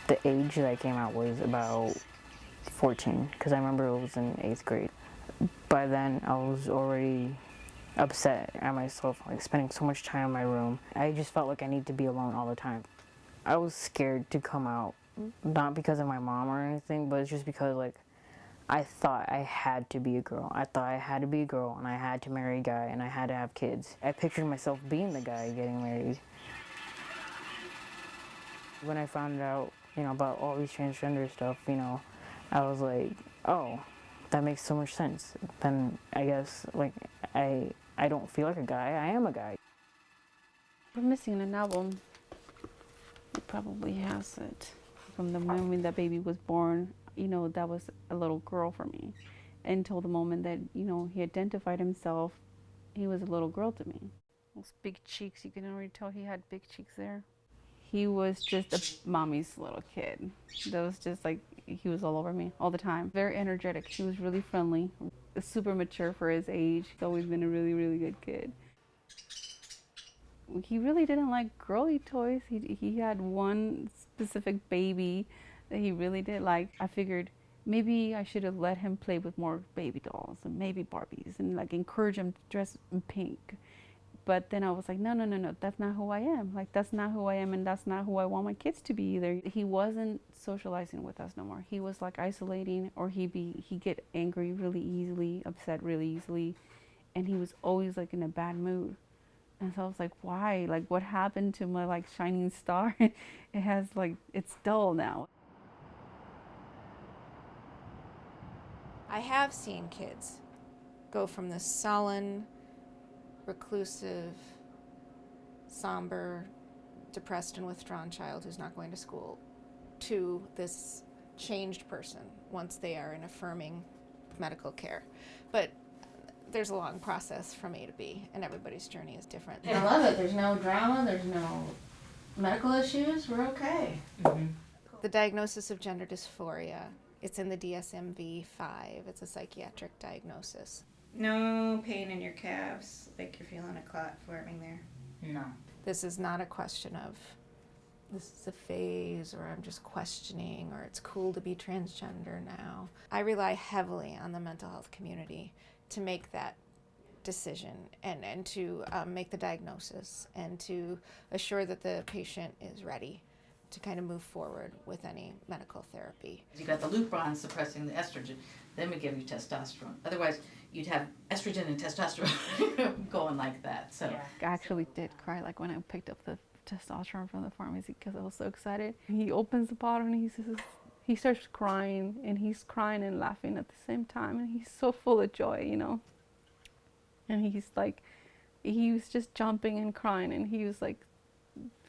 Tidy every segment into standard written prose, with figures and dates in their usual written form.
The age that I came out was about 14, because I remember it was in 8th grade. By then, I was already upset at myself, like spending so much time in my room. I just felt like I need to be alone all the time. I was scared to come out, not because of my mom or anything, but it's just because like I thought I had to be a girl. I thought I had to be a girl and I had to marry a guy and I had to have kids. I pictured myself being the guy getting married. When I found out, about all these transgender stuff, I was like, oh, that makes so much sense. Then I guess like I don't feel like a guy. I am a guy. We're missing an album. He probably has it. From the moment that baby was born, that was a little girl for me. Until the moment that, he identified himself, he was a little girl to me. Those big cheeks, you can already tell he had big cheeks there. He was just a mommy's little kid. That was just like, he was all over me all the time. Very energetic. He was really friendly, super mature for his age. He's always been a really, really good kid. He really didn't like girly toys. He had one specific baby that he really did like. I figured maybe I should have let him play with more baby dolls and maybe Barbies and like encourage him to dress in pink. But then I was like, no, that's not who I am. Like, that's not who I am, and that's not who I want my kids to be either. He wasn't socializing with us no more. He was like isolating, or he'd get angry really easily, upset really easily, and he was always like in a bad mood. And so I was like, why? Like, what happened to my like shining star? It's dull now. I have seen kids go from this sullen, reclusive, somber, depressed and withdrawn child who's not going to school to this changed person once they are in affirming medical care. But there's a long process from A to B, and everybody's journey is different. I love it. There's no drama, there's no medical issues, we're okay. Mm-hmm. The diagnosis of gender dysphoria, it's in the DSM-5. It's a psychiatric diagnosis. No pain in your calves, like you're feeling a clot forming there? No. This is not a question of, this is a phase, or I'm just questioning, or it's cool to be transgender now. I rely heavily on the mental health community to make that decision and to make the diagnosis and to assure that the patient is ready to kind of move forward with any medical therapy. You got the Lupron suppressing the estrogen, then we give you testosterone. Otherwise, you'd have estrogen and testosterone going like that. So yeah. I actually did cry like when I picked up the testosterone from the pharmacy because I was so excited. He opens the bottle and he starts crying, and he's crying and laughing at the same time, and he's so full of joy, And he's like, he was just jumping and crying, and he was like,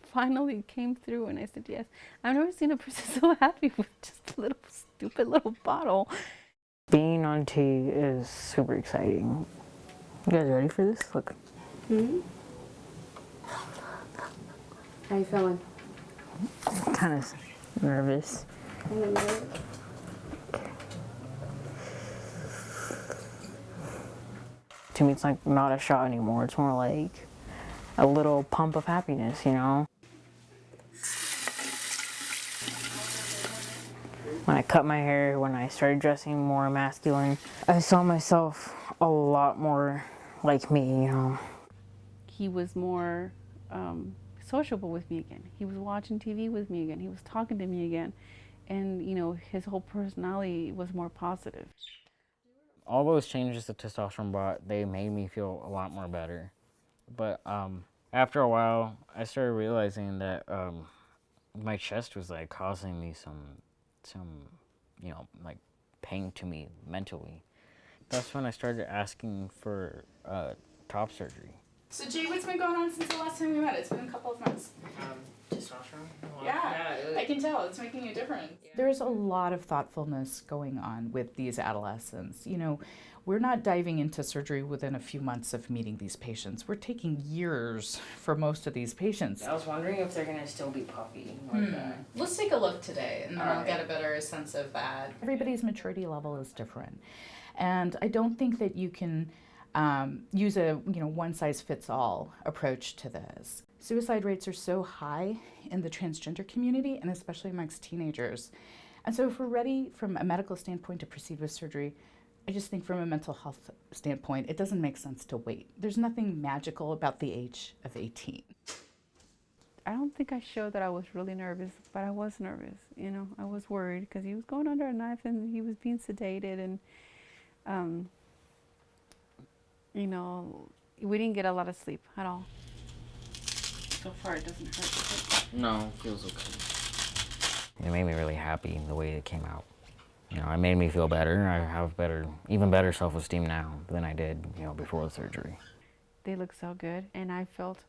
finally came through, and I said, yes. I've never seen a person so happy with just a little stupid little bottle. Being on T is super exciting. You guys ready for this? Look. Mm-hmm. How you feeling? Kind of nervous. To me, it's like not a shot anymore. It's more like a little pump of happiness, When I cut my hair, when I started dressing more masculine, I saw myself a lot more like me, He was more sociable with me again. He was watching TV with me again. He was talking to me again. And, his whole personality was more positive. All those changes that testosterone brought, they made me feel a lot more better. But after a while, I started realizing that my chest was like causing me some like pain to me mentally. That's when I started asking for top surgery. So Jay, what's been going on since the last time we met? It's been a couple of months. Testosterone? Yeah, I can tell. It's making a difference. There's a lot of thoughtfulness going on with these adolescents. We're not diving into surgery within a few months of meeting these patients. We're taking years for most of these patients. I was wondering if they're going to still be puffy like that. Let's take a look today, and then I'll get a better sense of that. Everybody's maturity level is different. And I don't think that you can use a one-size-fits-all approach to this. Suicide rates are so high in the transgender community, and especially amongst teenagers. And so if we're ready from a medical standpoint to proceed with surgery, I just think from a mental health standpoint, it doesn't make sense to wait. There's nothing magical about the age of 18. I don't think I showed that I was really nervous, but I was nervous. I was worried because he was going under a knife and he was being sedated, and we didn't get a lot of sleep at all. So far, it doesn't hurt. No, it feels okay. It made me really happy the way it came out. It made me feel better. I have even better self-esteem now than I did, before the surgery. They look so good, and I felt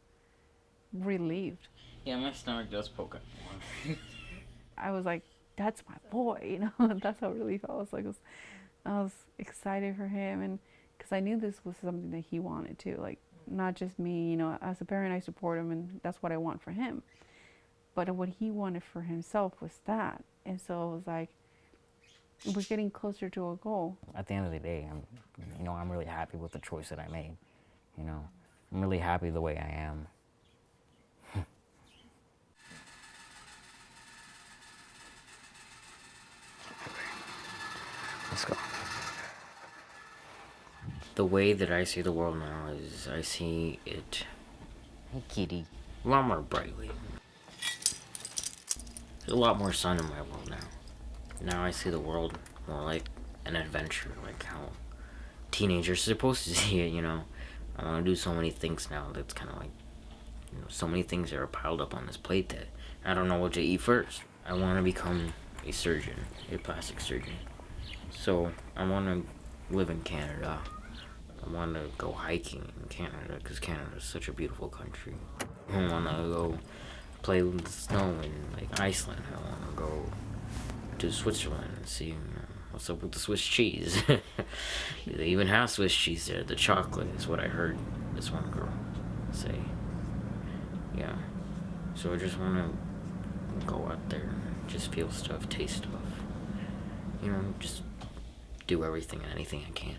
relieved. Yeah, my stomach does poke up more. I was like, that's my boy, That's how relief I was. I was excited for him, and because I knew this was something that he wanted too. Like, not just me, as a parent, I support him, and that's what I want for him. But what he wanted for himself was that. And so it was like, we're getting closer to a goal. At the end of the day, I'm really happy with the choice that I made. I'm really happy the way I am. Let's go. The way that I see the world now is I see it, Hey, kitty. a lot more brightly. There's a lot more sun in my world now. Now I see the world more like an adventure, like how teenagers are supposed to see it, I want to do so many things now that's kind of like, so many things that are piled up on this plate that I don't know what to eat first. I want to become a surgeon, a plastic surgeon. So I want to live in Canada. I want to go hiking in Canada because Canada is such a beautiful country. I want to go play with the snow in like Iceland. I want to go to Switzerland and see what's up with the Swiss cheese. They even have Swiss cheese there. The chocolate is what I heard this one girl say. Yeah. So I just want to go out there and just feel stuff, taste stuff. Just do everything and anything I can.